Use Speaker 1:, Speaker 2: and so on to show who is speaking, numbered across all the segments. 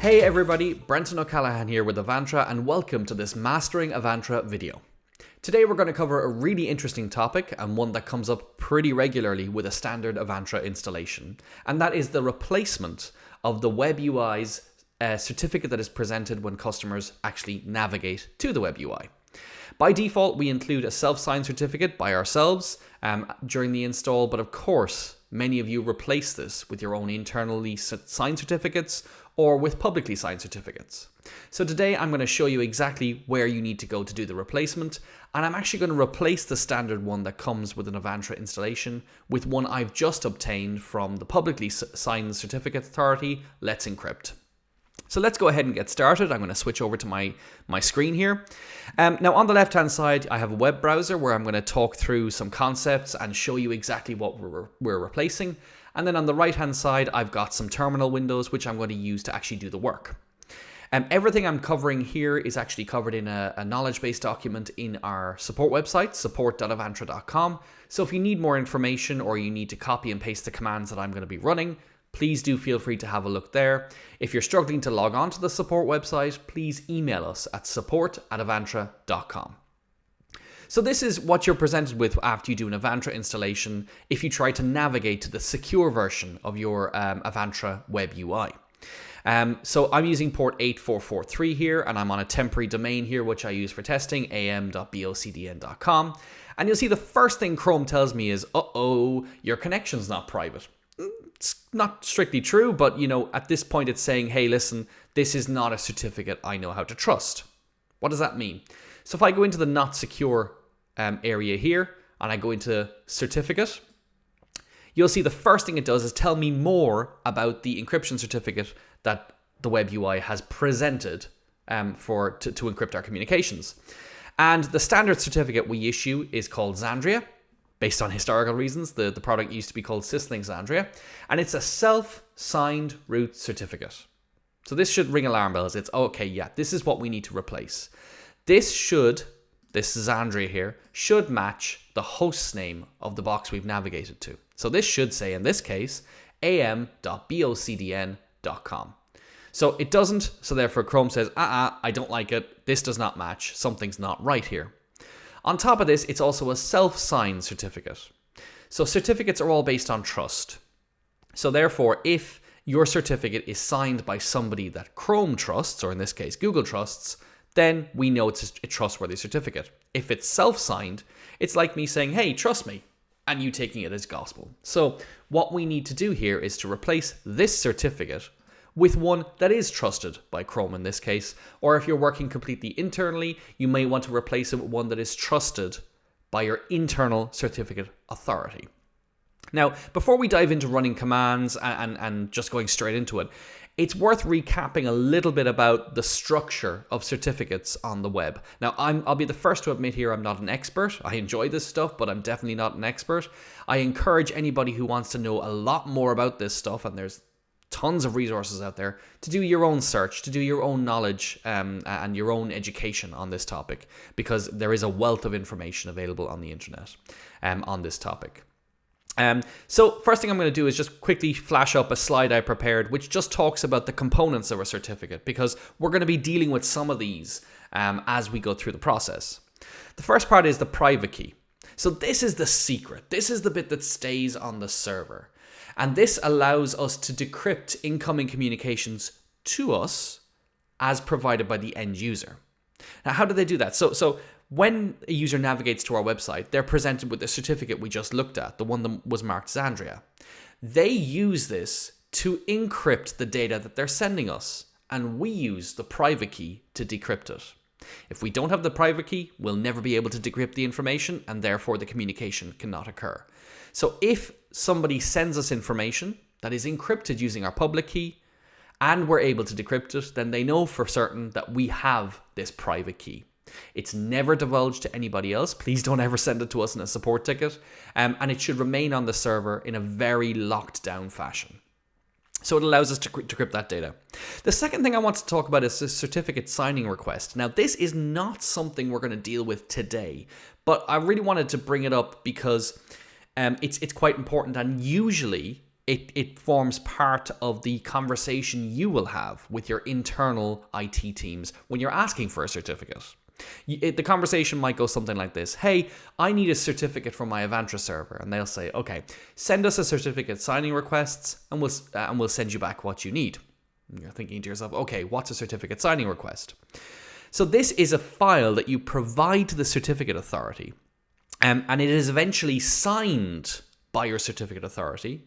Speaker 1: Hey everybody, Brenton O'Callaghan here with Avantra and welcome to this Mastering Avantra video. Today we're going to cover a really interesting topic and one that comes up pretty regularly with a standard Avantra installation, and that is the replacement of the WebUI's certificate that is presented when customers actually navigate to the WebUI. By default, we include a self-signed certificate by ourselves during the install, but of course, many of you replace this with your own internally signed certificates or with publicly signed certificates. So today I'm going to show you exactly where you need to go to do the replacement, and I'm actually going to replace the standard one that comes with an Avantra installation with one I've just obtained from the publicly signed certificate authority, Let's Encrypt. So let's go ahead and get started. I'm going to switch over to my screen here. Now on the left hand side, I have a web browser where I'm going to talk through some concepts and show you exactly what we're replacing. And then on the right hand side, I've got some terminal windows which I'm going to use to actually do the work. Everything I'm covering here is actually covered in a knowledge base document in our support website, support.avantra.com. So if you need more information or you need to copy and paste the commands that I'm going to be running, please do feel free to have a look there. If you're struggling to log on to the support website, please email us at support@avantra.com. So this is what you're presented with after you do an Avantra installation if you try to navigate to the secure version of your Avantra WebUI. So I'm using port 8443 here, and I'm on a temporary domain here which I use for testing, am.bocdn.com. And you'll see the first thing Chrome tells me is, uh-oh, your connection's not private. It's not strictly true, but at this point it's saying, hey, listen, this is not a certificate I know how to trust. What does that mean? So if I go into the not secure area here and I go into certificate, you'll see the first thing it does is tell me more about the encryption certificate that the WebUI has presented to encrypt our communications. And the standard certificate we issue is called Xandria. Based on historical reasons, the product used to be called Syslink Xandria, and it's a self-signed root certificate. So this should ring alarm bells. It's okay, yeah, this is what we need to replace. This Xandria here should match the host's name of the box we've navigated to. So this should say, in this case, am.bocdn.com. So it doesn't, so therefore Chrome says, I don't like it, this does not match, something's not right here. On top of this, it's also a self-signed certificate. So certificates are all based on trust. So therefore, if your certificate is signed by somebody that Chrome trusts, or in this case, Google trusts, then we know it's a trustworthy certificate. If it's self-signed, it's like me saying, hey, trust me, and you taking it as gospel. So what we need to do here is to replace this certificate with one that is trusted by Chrome in this case, or if you're working completely internally, you may want to replace it with one that is trusted by your internal certificate authority. Now, before we dive into running commands and just going straight into it, it's worth recapping a little bit about the structure of certificates on the web. Now, I'll be the first to admit here I'm not an expert. I enjoy this stuff, but I'm definitely not an expert. I encourage anybody who wants to know a lot more about this stuff, and there's tons of resources out there, to do your own search, to do your own knowledge and your own education on this topic, because there is a wealth of information available on the internet on this topic. So first thing I'm going to do is just quickly flash up a slide I prepared which just talks about the components of a certificate, because we're going to be dealing with some of these as we go through the process. The first part is the private key. So this is the secret. This is the bit that stays on the server. And this allows us to decrypt incoming communications to us as provided by the end user. Now, how do they do that? So when a user navigates to our website, they're presented with the certificate we just looked at, the one that was marked Xandria. They use this to encrypt the data that they're sending us, and we use the private key to decrypt it. If we don't have the private key, we'll never be able to decrypt the information, and therefore the communication cannot occur. So if somebody sends us information that is encrypted using our public key, and we're able to decrypt it, then they know for certain that we have this private key. It's never divulged to anybody else. Please don't ever send it to us in a support ticket. And it should remain on the server in a very locked down fashion. So it allows us to decrypt that data. The second thing I want to talk about is the certificate signing request. Now, this is not something we're going to deal with today, but I really wanted to bring it up because it's quite important, and usually it forms part of the conversation you will have with your internal IT teams when you're asking for a certificate. The conversation might go something like this. Hey, I need a certificate from my Avantra server. And they'll say, okay, send us a certificate signing requests and we'll send you back what you need. And you're thinking to yourself, okay, what's a certificate signing request? So this is a file that you provide to the certificate authority. And it is eventually signed by your certificate authority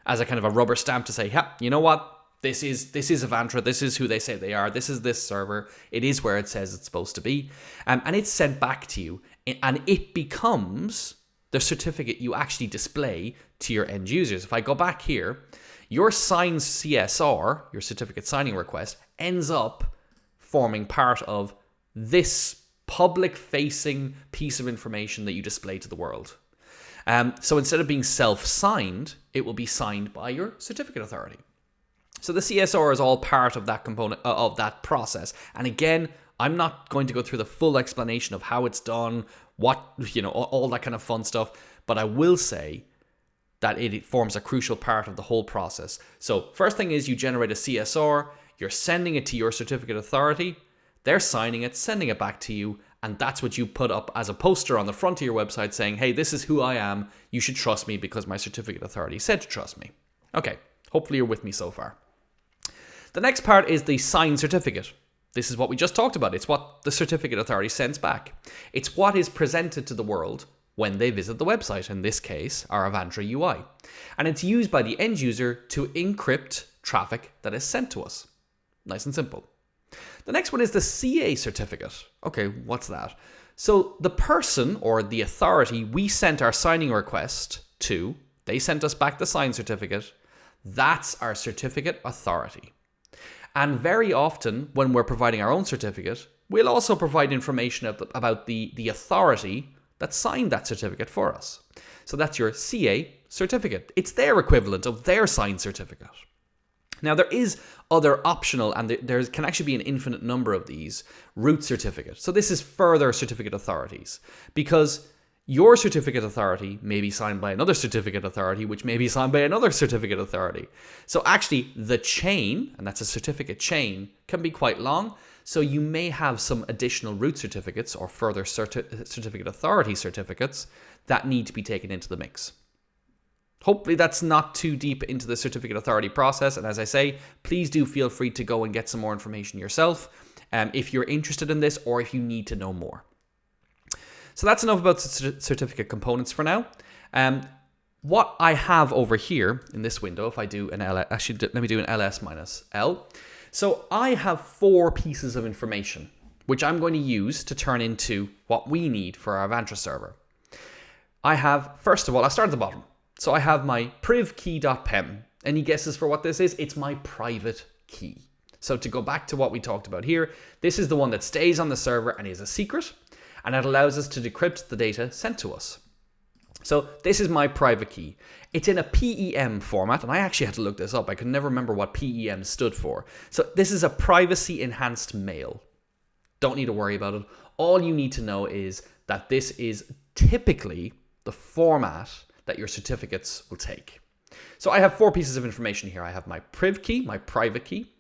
Speaker 1: as a kind of a rubber stamp to say, yeah, you know what? This is Avantra. This is who they say they are. This is this server. It is where it says it's supposed to be. And it's sent back to you. And it becomes the certificate you actually display to your end users. If I go back here, your signed CSR, your certificate signing request, ends up forming part of this public-facing piece of information that you display to the world. So instead of being self-signed, it will be signed by your certificate authority. So the CSR is all part of that component of that process. And again, I'm not going to go through the full explanation of how it's done, all that kind of fun stuff. But I will say that it forms a crucial part of the whole process. So first thing is you generate a CSR, you're sending it to your certificate authority, they're signing it, sending it back to you, and that's what you put up as a poster on the front of your website saying, hey, this is who I am, you should trust me because my certificate authority said to trust me. Okay, hopefully you're with me so far. The next part is the signed certificate. This is what we just talked about. It's what the certificate authority sends back. It's what is presented to the world when they visit the website, in this case, our Avantra UI. And it's used by the end user to encrypt traffic that is sent to us. Nice and simple. The next one is the CA certificate. Okay, what's that? So the person or the authority we sent our signing request to, they sent us back the signed certificate. That's our certificate authority. And very often, when we're providing our own certificate, we'll also provide information about the authority that signed that certificate for us. So that's your CA certificate. It's their equivalent of their signed certificate. Now, there is other optional, and there can actually be an infinite number of these, root certificates. So this is further certificate authorities, because your certificate authority may be signed by another certificate authority, which may be signed by another certificate authority. So actually, the chain, and that's a certificate chain, can be quite long. So you may have some additional root certificates or further certificate authority certificates that need to be taken into the mix. Hopefully that's not too deep into the certificate authority process. And as I say, please do feel free to go and get some more information yourself if you're interested in this or if you need to know more. So that's enough about certificate components for now. What I have over here in this window, if I do an L, actually let me do an ls minus L. So I have 4 pieces of information, which I'm going to use to turn into what we need for our Avantra server. I have, first of all, I'll start at the bottom. So I have my privkey.pem. Any guesses for what this is? It's my private key. So to go back to what we talked about here, this is the one that stays on the server and is a secret, and it allows us to decrypt the data sent to us. So this is my private key. It's in a PEM format, and I actually had to look this up. I could never remember what PEM stood for. So this is a privacy enhanced mail. Don't need to worry about it. All you need to know is that this is typically the format that your certificates will take. So I have 4 pieces of information here. I have my priv key, my private key.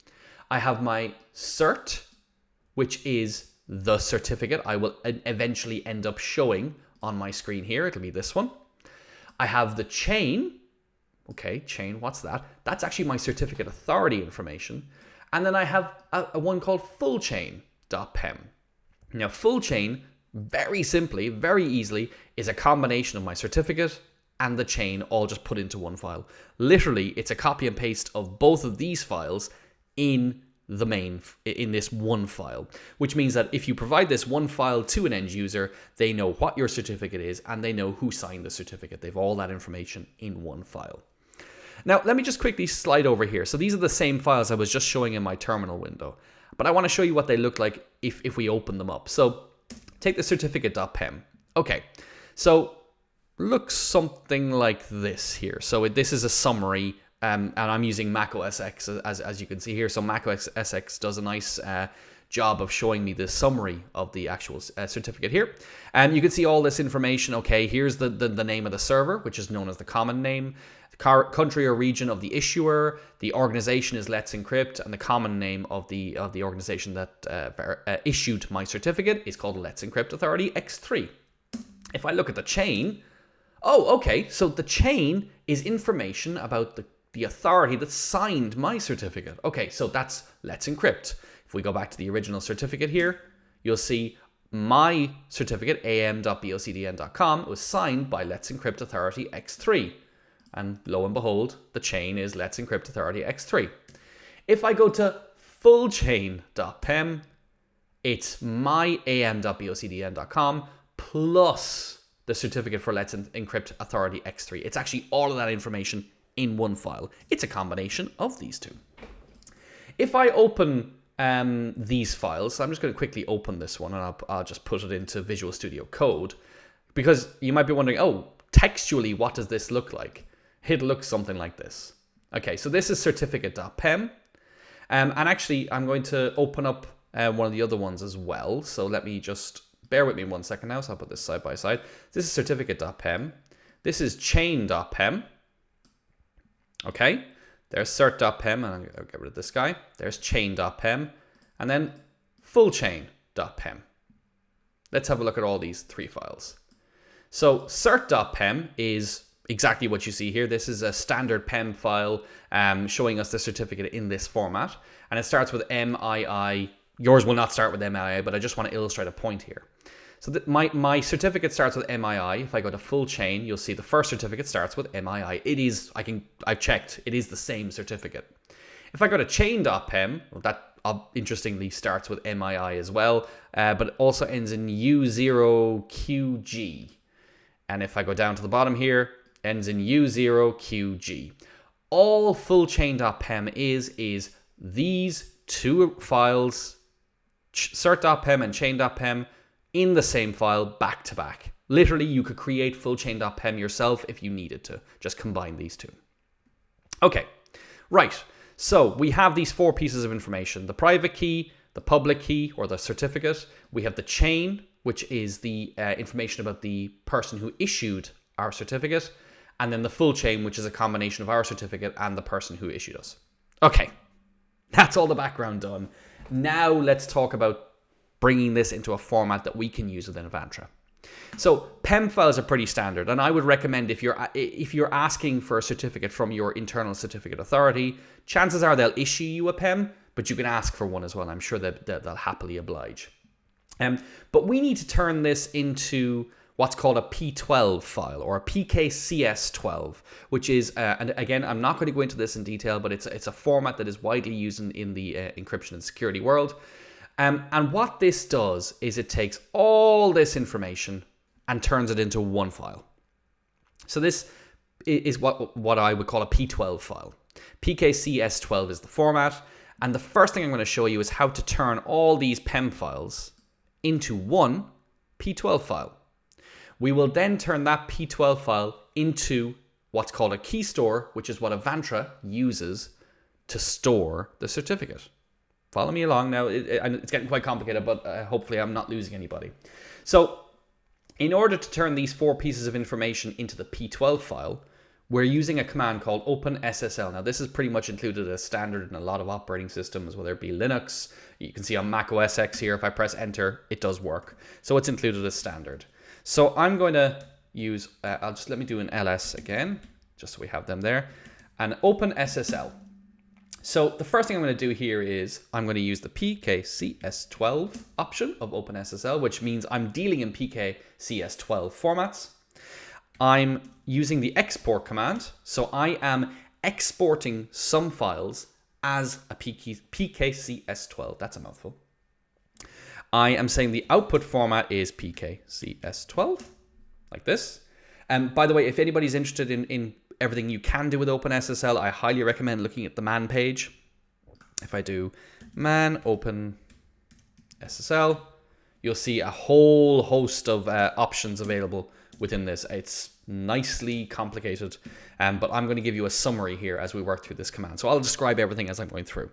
Speaker 1: I have my cert, which is the certificate I will eventually end up showing on my screen here. It'll be this one. I have the chain. Okay, chain, what's that? That's actually my certificate authority information. And then I have a one called fullchain.pem. Now, fullchain, very simply, very easily, is a combination of my certificate and the chain all just put into one file. Literally, it's a copy and paste of both of these files in this one file, which means that if you provide this one file to an end user, they know what your certificate is and they know who signed the certificate. They've all that information in one file. Now, let me just quickly slide over here. So these are the same files I was just showing in my terminal window, but I want to show you what they look like if we open them up. So take the certificate.pem. Okay, so looks something like this here. So this is a summary, and I'm using Mac OS X as you can see here. So Mac OS X does a nice job of showing me the summary of the actual certificate here. And you can see all this information. Okay, here's the name of the server, which is known as the common name. country or region of the issuer, the organization is Let's Encrypt, and the common name of the organization that issued my certificate is called Let's Encrypt Authority X3. If I look at the chain, oh, okay, so the chain is information about the authority that signed my certificate. Okay, so that's Let's Encrypt. If we go back to the original certificate here, you'll see my certificate, am.bocdn.com, was signed by Let's Encrypt Authority X3. And lo and behold, the chain is Let's Encrypt Authority X3. If I go to fullchain.pem, it's my am.bocdn.com plus the certificate for Let's Encrypt Authority X3. It's actually all of that information in one file. It's a combination of these two. If I open these files, so I'm just going to quickly open this one, and I'll just put it into Visual Studio Code, because you might be wondering, oh, textually, what does this look like? It looks something like this. Okay, so this is certificate.pem, and actually I'm going to open up one of the other ones as well. So let me just bear with me 1 second now. So I'll put this side by side. This is certificate.pem. This is chain.pem. Okay, there's cert.pem, and I'll get rid of this guy. There's chain.pem, and then fullchain.pem. Let's have a look at all these three files. So cert.pem is exactly what you see here. This is a standard PEM file showing us the certificate in this format, and it starts with MII. Yours will not start with MII, but I just want to illustrate a point here. So that my certificate starts with MII. If I go to full chain, you'll see the first certificate starts with MII. It is, I've checked, it is the same certificate. If I go to chain.pem, well, that interestingly starts with MII as well, but it also ends in U0QG. And if I go down to the bottom here, ends in U0QG. All fullchain.pem is these two files, cert.pem and chain.pem, in the same file back to back. Literally, you could create fullchain.pem yourself if you needed to. Just combine these two. Okay, right. So we have these four pieces of information: the private key, the public key or the certificate. We have the chain, which is the information about the person who issued our certificate, and then the full chain, which is a combination of our certificate and the person who issued us. Okay, that's all the background done. Now let's talk about bringing this into a format that we can use within Avantra. So PEM files are pretty standard, and I would recommend if you're asking for a certificate from your internal certificate authority, chances are they'll issue you a PEM, but you can ask for one as well. I'm sure that they'll happily oblige. But we need to turn this into what's called a P12 file, or a PKCS12, which is, and again, I'm not going to go into this in detail, but it's a format that is widely used in the encryption and security world. And what this does is it takes all this information and turns it into one file. So this is what I would call a P12 file. PKCS12 is the format. And the first thing I'm going to show you is how to turn all these PEM files into one P12 file. We will then turn that P12 file into what's called a key store, which is what Avantra uses to store the certificate. Follow me along now. It's getting quite complicated, but hopefully I'm not losing anybody. So in order to turn these four pieces of information into the P12 file, we're using a command called OpenSSL. Now, this is pretty much included as standard in a lot of operating systems, whether it be Linux. You can see on Mac OS X here, if I press enter, it does work. So it's included as standard. So I'm going to use, let me do an ls again, just so we have them there, and OpenSSL. So the first thing I'm going to do here is I'm going to use the PKCS12 option of OpenSSL, which means I'm dealing in PKCS12 formats. I'm using the export command, so I am exporting some files as a PKCS12. That's a mouthful. I am saying the output format is PKCS12, like this. And by the way, if anybody's interested in everything you can do with OpenSSL, I highly recommend looking at the man page. If I do man OpenSSL, you'll see a whole host of options available within this. It's nicely complicated, but I'm going to give you a summary here as we work through this command. So I'll describe everything as I'm going through.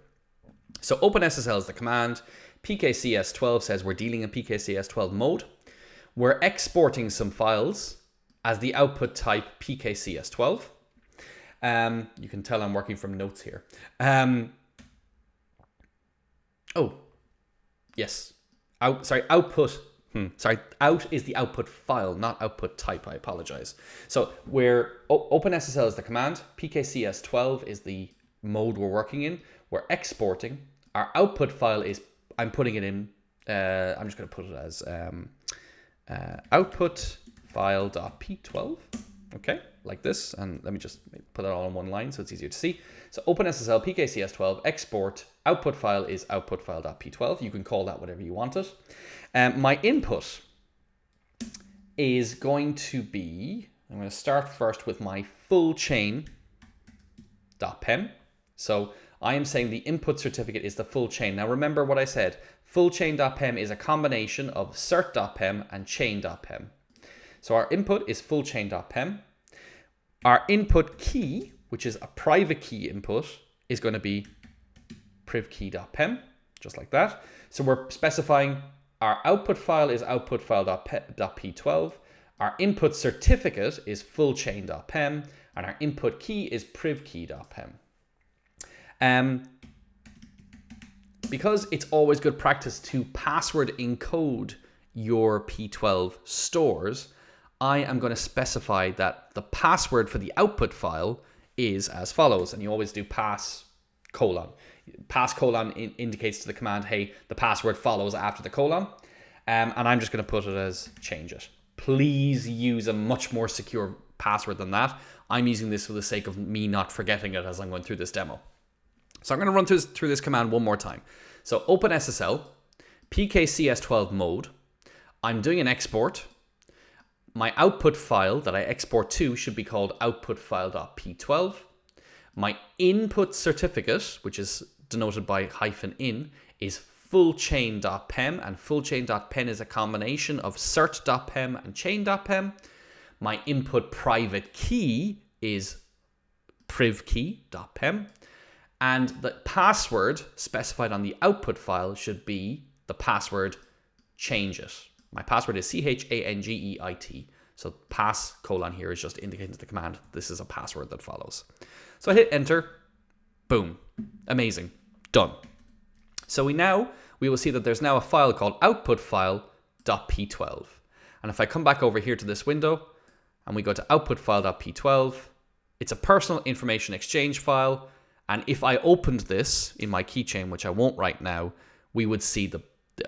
Speaker 1: So OpenSSL is the command. PKCS12 says we're dealing in PKCS12 mode. We're exporting some files as the output type PKCS12. You can tell I'm working from notes here. Oh, yes. Output. Out is the output file, not output type. I apologize. So OpenSSL is the command. PKCS12 is the mode we're working in. We're exporting. Our output file is, I'm putting it in, I'm just going to put it as output file.p12. Okay, like this. And let me just put it all in one line so it's easier to see. So OpenSSL PKCS12 export output file is output file.p12. You can call that whatever you want it. My input is going to be, I'm going to start first with my full chain.pem. So I am saying the input certificate is the full chain. Now remember what I said, full chain.pem is a combination of cert.pem and chain.pem. So our input is full chain.pem. Our input key, which is a private key input, is going to be privkey.pem, just like that. So we're specifying our output file is output file.p12. Our input certificate is full chain.pem, and our input key is privkey.pem. Because it's always good practice to password encode your P12 stores, I am going to specify that the password for the output file is as follows. And you always do pass colon. Pass colon indicates to the command, hey, the password follows after the colon. And I'm just going to put it as change it. Please use a much more secure password than that. I'm using this for the sake of me not forgetting it as I'm going through this demo. So I'm going to run through this command one more time. So OpenSSL, PKCS12 mode. I'm doing an export. My output file that I export to should be called output file.p12. My input certificate, which is denoted by -in, is fullchain.pem, and fullchain.pem is a combination of cert.pem and chain.pem. My input private key is privkey.pem, and the password specified on the output file should be the password change it. My password is CHANGEIT. So pass colon here is just indicating to the command this is a password that follows. So I hit enter. Boom. Amazing. Done. So we will see that there's now a file called output file.p12. And if I come back over here to this window and we go to output file.p12, it's a personal information exchange file. And if I opened this in my keychain, which I won't right now, we would see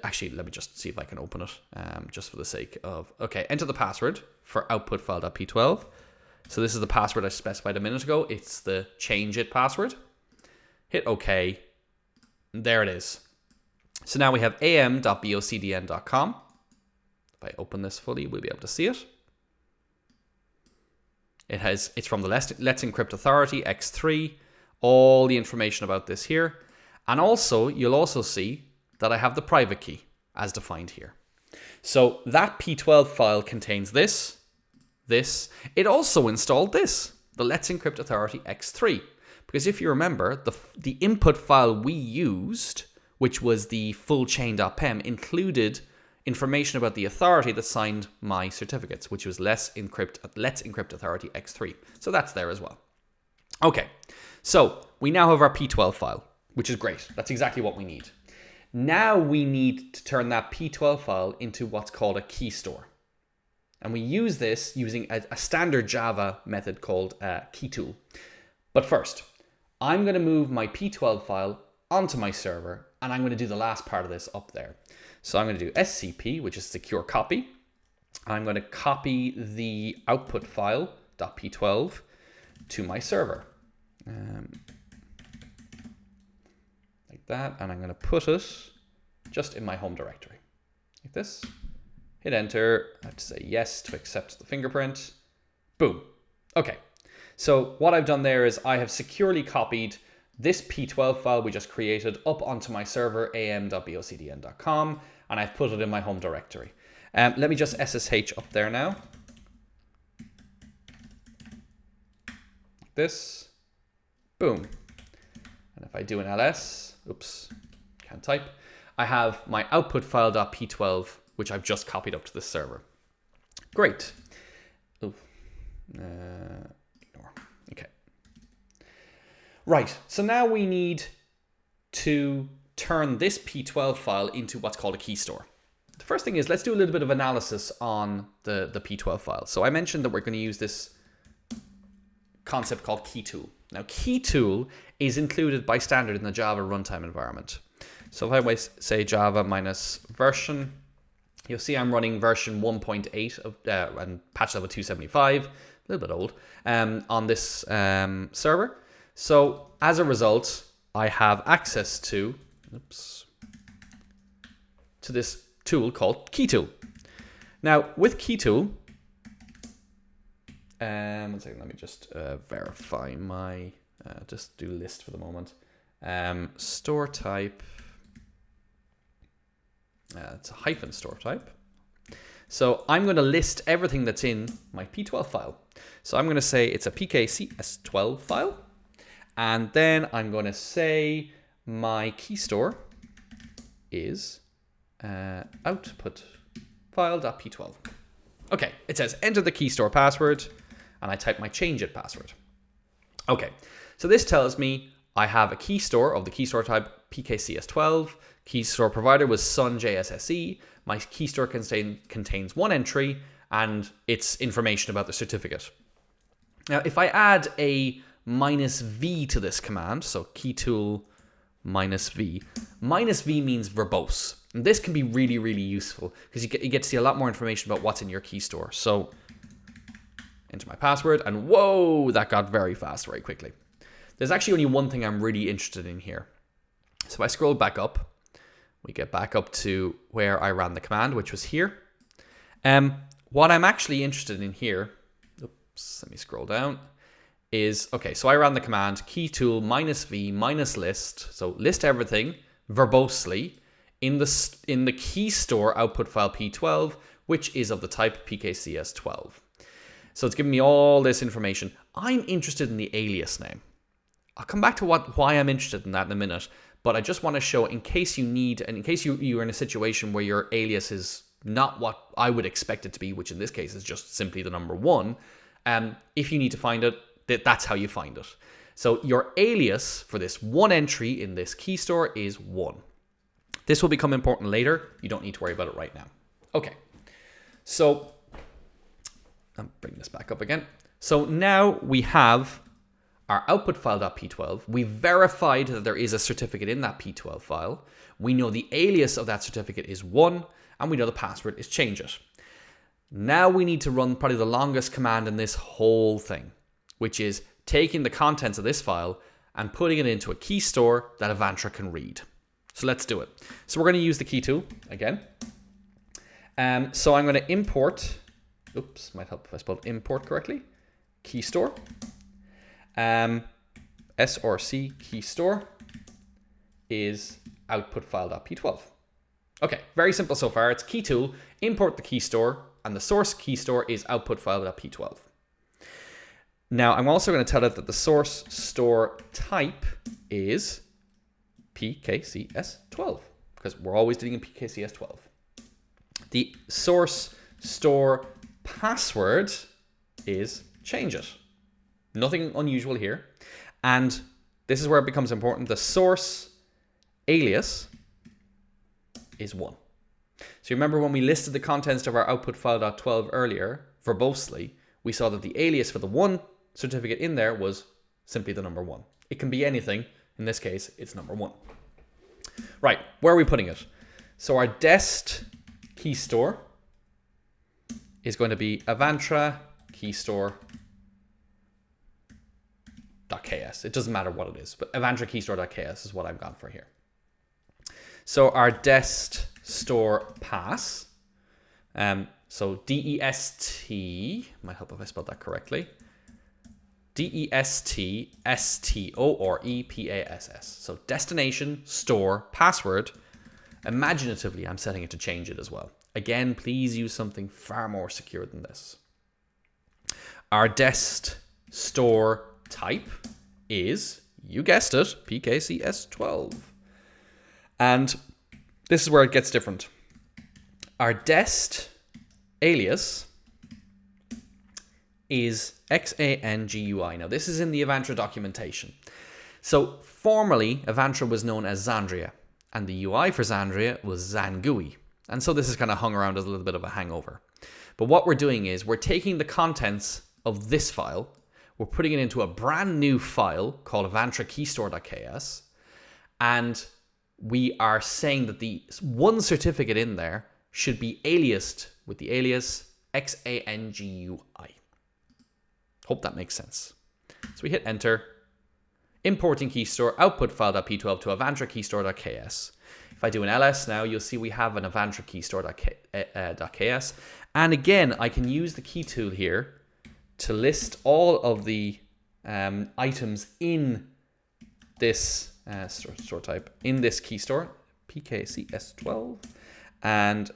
Speaker 1: actually, let me just see if I can open it, just for the sake of, okay, enter the password for output file.p12. So this is the password I specified a minute ago. It's the change it password. Hit OK. There it is. So now we have am.bocdn.com. If I open this fully, we'll be able to see it. It's from the Let's Encrypt Authority X3. All the information about this here. And also, you'll also see that I have the private key as defined here. So that P12 file contains this. It also installed this, the Let's Encrypt Authority X3. Because if you remember, the input file we used, which was the full chain.pem, included information about the authority that signed my certificates, which was Let's Encrypt Authority X3. So that's there as well. Okay, so we now have our P12 file, which is great. That's exactly what we need. Now we need to turn that P12 file into what's called a key store. And we use this using a standard Java method called keytool. But first, I'm going to move my P12 file onto my server, and I'm going to do the last part of this up there. So I'm going to do SCP, which is secure copy. I'm going to copy the output file .p12 to my server. Like that, and I'm going to put it just in my home directory. Like this. Hit enter. I have to say yes to accept the fingerprint. Boom. Okay. So what I've done there is I have securely copied this P12 file we just created up onto my server am.bocdn.com, and I've put it in my home directory. Let me just SSH up there now. Like this. Boom. And if I do an ls, oops, can't type, I have my output file.p12, which I've just copied up to this server. Great. Ignore. Okay. Right, so now we need to turn this P12 file into what's called a key store. The first thing is, let's do a little bit of analysis on the P12 file. So I mentioned that we're going to use this concept called key tool. Now, key tool is included by standard in the Java runtime environment. So if I say Java minus version, you'll see I'm running version 1.8 of and patch level 275, a little bit old, on this server. So as a result, I have access to this tool called key tool. Now with key tool, one second, let me just verify my, just do list for the moment. Store type, it's a hyphen store type. So I'm going to list everything that's in my P12 file. So I'm going to say it's a pkcs12 file. And then I'm going to say my key store is output file.p12. Okay, it says enter the key store password, and I type my change it password. Okay, so this tells me I have a key store of the key store type pkcs12. Key store provider was sun.jsse. My key store contains one entry, and it's information about the certificate. Now, if I add a -v to this command, so key tool -v means verbose. And this can be really, really useful because you get to see a lot more information about what's in your key store. So enter my password, and whoa, that got very fast very quickly. There's actually only one thing I'm really interested in here. So if I scroll back up, we get back up to where I ran the command, which was here. What I'm actually interested in here, oops, let me scroll down, is, okay, so I ran the command key tool -v -list, so list everything verbosely in the key store output file P12, which is of the type pkcs12. So it's giving me all this information. I'm interested in the alias name. I'll come back to why I'm interested in that in a minute, but I just want to show, in case you need, and in case you're in a situation where your alias is not what I would expect it to be, which in this case is just simply the number 1, if you need to find it, that's how you find it. So your alias for this one entry in this key store is 1. This will become important later. You don't need to worry about it right now. Okay, so I'll bring this back up again. So now we have our output file.p12. We verified that there is a certificate in that P12 file. We know the alias of that certificate is 1, and we know the password is change it. Now we need to run probably the longest command in this whole thing, which is taking the contents of this file and putting it into a key store that Avantra can read. So let's do it. So we're going to use the key tool again. So I'm going to import, oops, might help if I spelled import correctly, key store, src key store is output file.p12. Okay, very simple so far. It's key tool, import the key store, and the source key store is output file.p12. Now, I'm also going to tell it that the source store type is pkcs12, because we're always dealing in pkcs12. The source store password is change it. Nothing unusual here. And this is where it becomes important. The source alias is 1. So you remember when we listed the contents of our output file.12 earlier, verbosely, we saw that the alias for the 1 certificate in there was simply the number 1. It can be anything. In this case, it's number 1. Right, where are we putting it? So our dest key store is going to be Avantra key store.ks. It doesn't matter what it is, but Avantra key store.ks is what I've gone for here. So our dest store pass, so dest, might help if I spelled that correctly, dest-store-pass. So destination, store, password. Imaginatively, I'm setting it to change it as well. Again, please use something far more secure than this. Our dest store type is, you guessed it, pkcs12. And this is where it gets different. Our dest alias is xangui. Now, this is in the Avantra documentation. So formerly, Avantra was known as Xandria, and the UI for Xandria was Xangui. And so this is kind of hung around as a little bit of a hangover. But what we're doing is we're taking the contents of this file, we're putting it into a brand new file called Avantra keystore.ks, and we are saying that the one certificate in there should be aliased with the alias XANGUI. Hope that makes sense. So we hit enter, importing keystore, output file.p12 to Avantra keystore.ks. If I do an ls now, you'll see we have an Avantra keystore.ks. And again, I can use the key tool here to list all of the items in this store type, in this key store, pkcs12, and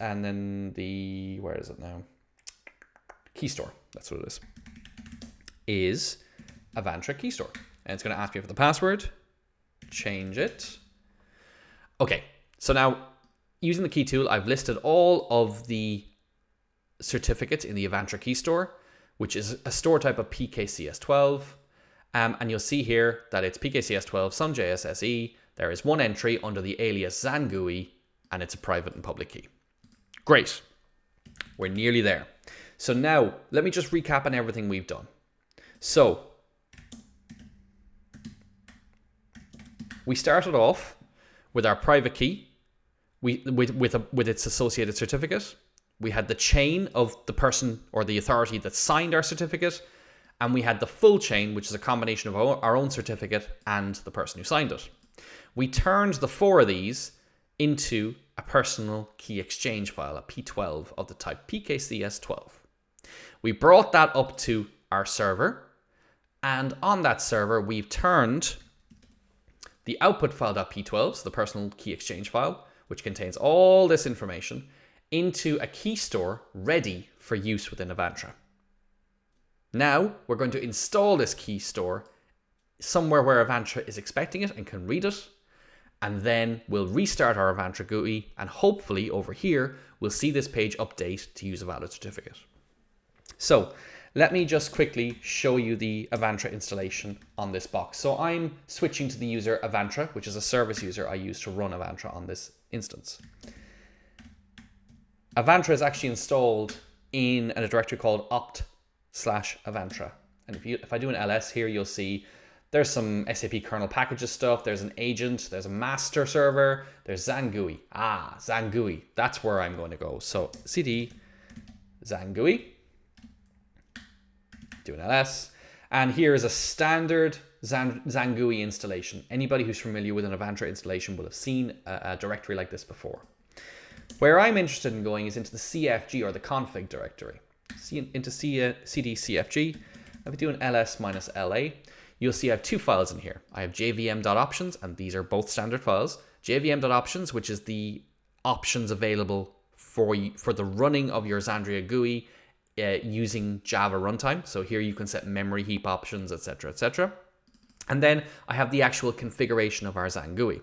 Speaker 1: then the, where is it now? Key store, that's what it is Avantra key store. And it's going to ask me for the password, change it. Okay, so now using the key tool, I've listed all of the certificates in the Avantra key store, which is a store type of pkcs12. And you'll see here that it's pkcs12 some JSSE. There is one entry under the alias Xangui, and it's a private and public key. Great. We're nearly there. So now let me just recap on everything we've done. So we started off with our private key, with its associated certificate. We had the chain of the person or the authority that signed our certificate, and we had the full chain, which is a combination of our own certificate and the person who signed it. We turned the 4 of these into a personal key exchange file, a P12 of the type PKCS12. We brought that up to our server, and on that server, we've turned the output file.p12, so the personal key exchange file, which contains all this information, into a key store ready for use within Avantra. Now we're going to install this key store somewhere where Avantra is expecting it and can read it, and then we'll restart our Avantra GUI, and hopefully over here we'll see this page update to use a valid certificate. So let me just quickly show you the Avantra installation on this box. So I'm switching to the user Avantra, which is a service user I use to run Avantra on this instance. Avantra is actually installed in a directory called opt/Avantra. And if I do an ls here, you'll see there's some SAP kernel packages stuff. There's an agent, there's a master server, there's Xangui. Xangui, that's where I'm going to go. So cd Xangui, do an ls. And here is a standard Xangui installation. Anybody who's familiar with an Avantra installation will have seen a directory like this before. Where I'm interested in going is into the CFG or the config directory. Into cd CFG. If I do an ls-la, you'll see I have 2 files in here. I have jvm.options, and these are both standard files. jvm.options, which is the options available for the running of your Xandria GUI using Java runtime. So here you can set memory heap options, etc., etc. And then I have the actual configuration of our Xangui.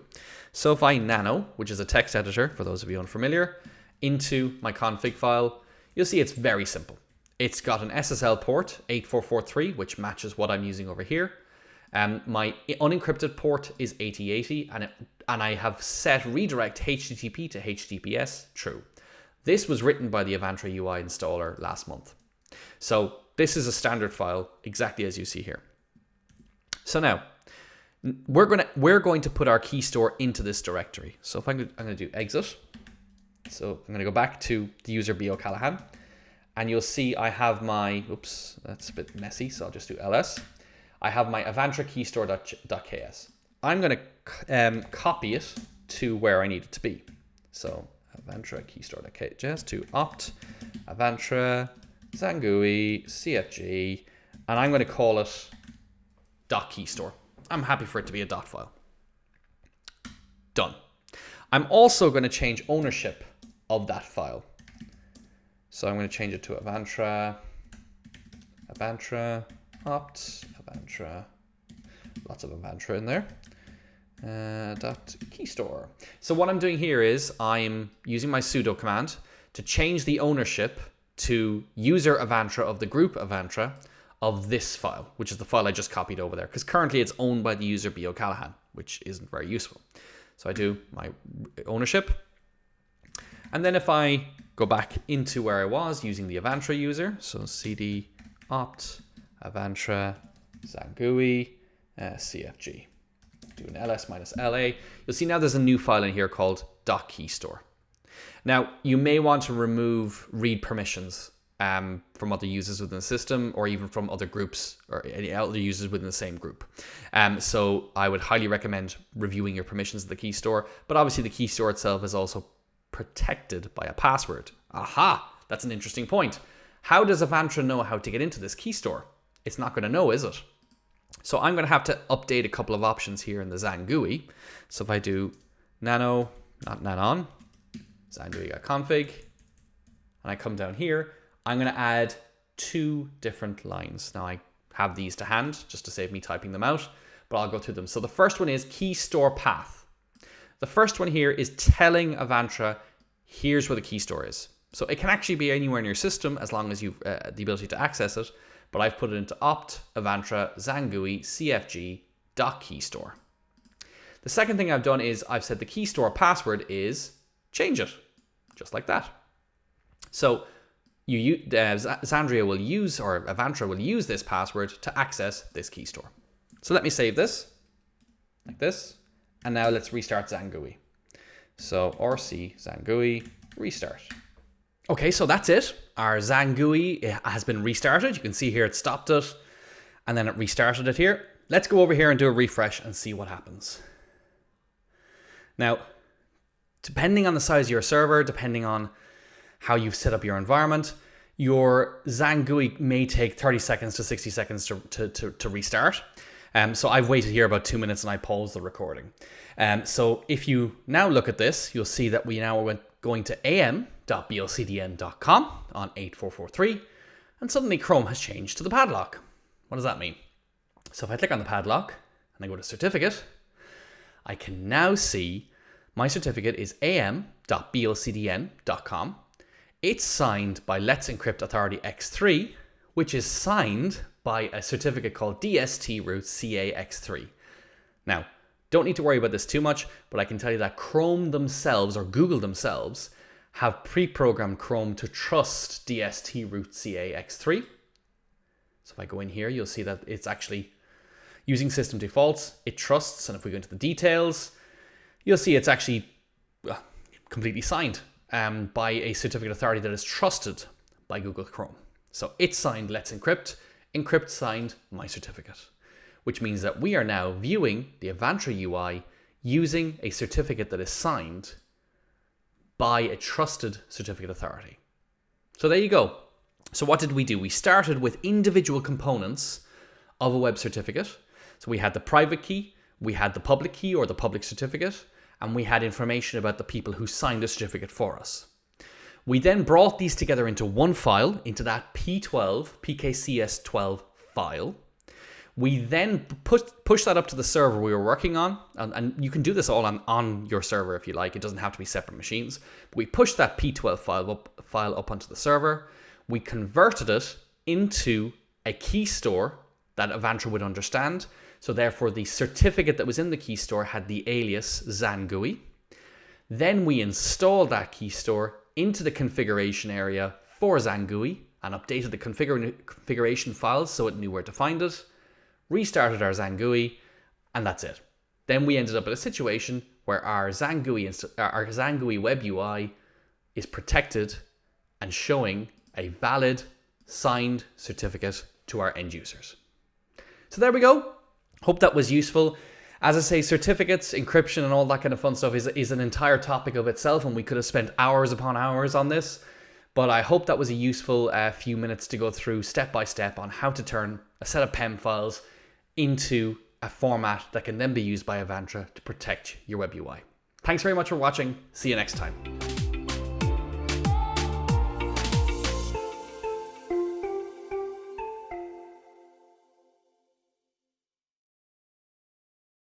Speaker 1: So if I nano, which is a text editor, for those of you unfamiliar, into my config file, you'll see it's very simple. It's got an SSL port, 8443, which matches what I'm using over here. My unencrypted port is 8080, and I have set redirect HTTP to HTTPS true. This was written by the Avantra UI installer last month. So this is a standard file, exactly as you see here. So now, we're going to put our key store into this directory. So if I'm going to do exit. So I'm going to go back to the user B. O'Callaghan, and you'll see I have my, oops, that's a bit messy, so I'll just do ls. I have my Avantra keystore.ks. I'm going to copy it to where I need it to be. So Avantra keystore.ks to opt Avantra Xangui CFG, and I'm going to call it .keystore. I'm happy for it to be a .dot file. Done. I'm also going to change ownership of that file. So I'm going to change it to Avantra, opt, Avantra, lots of Avantra in there, .keystore. So what I'm doing here is I'm using my sudo command to change the ownership to user Avantra of the group Avantra of this file, which is the file I just copied over there, because currently it's owned by the user B. O'Callaghan, which isn't very useful. So I do my ownership. And then if I go back into where I was using the Avantra user, so cd opt Avantra Zangui CFG, do an ls minus la, you'll see now there's a new file in here called .keystore. Now, you may want to remove read permissions from other users within the system, or even from other groups or any other users within the same group. So I would highly recommend reviewing your permissions of the key store, but obviously the key store itself is also protected by a password. Aha, that's an interesting point. How does Avantra know how to get into this key store? It's not going to know, is it? So I'm going to have to update a couple of options here in the Zangui. So if I do nano, not nanon, zangui.config, and I come down here, I'm going to add 2 different lines. Now I have these to hand just to save me typing them out, but I'll go through them. So the first one is key store path. The first one here is telling Avantra, here's where the key store is. So it can actually be anywhere in your system as long as you've the ability to access it, but I've put it into opt Avantra Zangui CFG .keystore. The second thing I've done is I've said the key store password is change it, just like that. So Xandria will use, or Avantra will use this password to access this key store. So let me save this, like this, and now let's restart Zangui. So rc Zangui restart. Okay, so that's it. Our Zangui has been restarted. You can see here it stopped it, and then it restarted it here. Let's go over here and do a refresh and see what happens. Now, depending on the size of your server, depending on how you've set up your environment, your Zangui may take 30 seconds to 60 seconds to restart. So I've waited here about 2 minutes and I paused the recording. So if you now look at this, you'll see that we now are going to am.blcdn.com on 8443, and suddenly Chrome has changed to the padlock. What does that mean? So if I click on the padlock and I go to certificate, I can now see my certificate is am.blcdn.com. It's signed by Let's Encrypt Authority X3, which is signed by a certificate called DST root CAX3. Now, don't need to worry about this too much, but I can tell you that Chrome themselves, or Google themselves, have pre-programmed Chrome to trust DST root CAX3. So if I go in here, you'll see that it's actually using system defaults. It trusts, and if we go into the details, you'll see it's actually completely signed by a certificate authority that is trusted by Google Chrome. So it's signed Let's Encrypt, Encrypt signed my certificate, which means that we are now viewing the Avantra UI using a certificate that is signed by a trusted certificate authority. So there you go. So what did we do? We started with individual components of a web certificate. So we had the private key, we had the public key or the public certificate, and we had information about the people who signed the certificate for us. We then brought these together into one file, into that P12, PKCS12 file. We then push that up to the server we were working on, and you can do this all on your server if you like. It doesn't have to be separate machines. But we pushed that P12 file up onto the server. We converted it into a key store that Avantra would understand. So therefore, the certificate that was in the key store had the alias Zangui. Then we installed that key store into the configuration area for Zangui and updated the configuration files so it knew where to find it. Restarted our Zangui, and that's it. Then we ended up in a situation where our Zangui WebUI is protected and showing a valid signed certificate to our end users. So there we go. Hope that was useful. As I say, certificates, encryption, and all that kind of fun stuff is an entire topic of itself, and we could have spent hours upon hours on this. But I hope that was a useful few minutes to go through step by step on how to turn a set of PEM files into a format that can then be used by Avantra to protect your web UI. Thanks very much for watching. See you next time.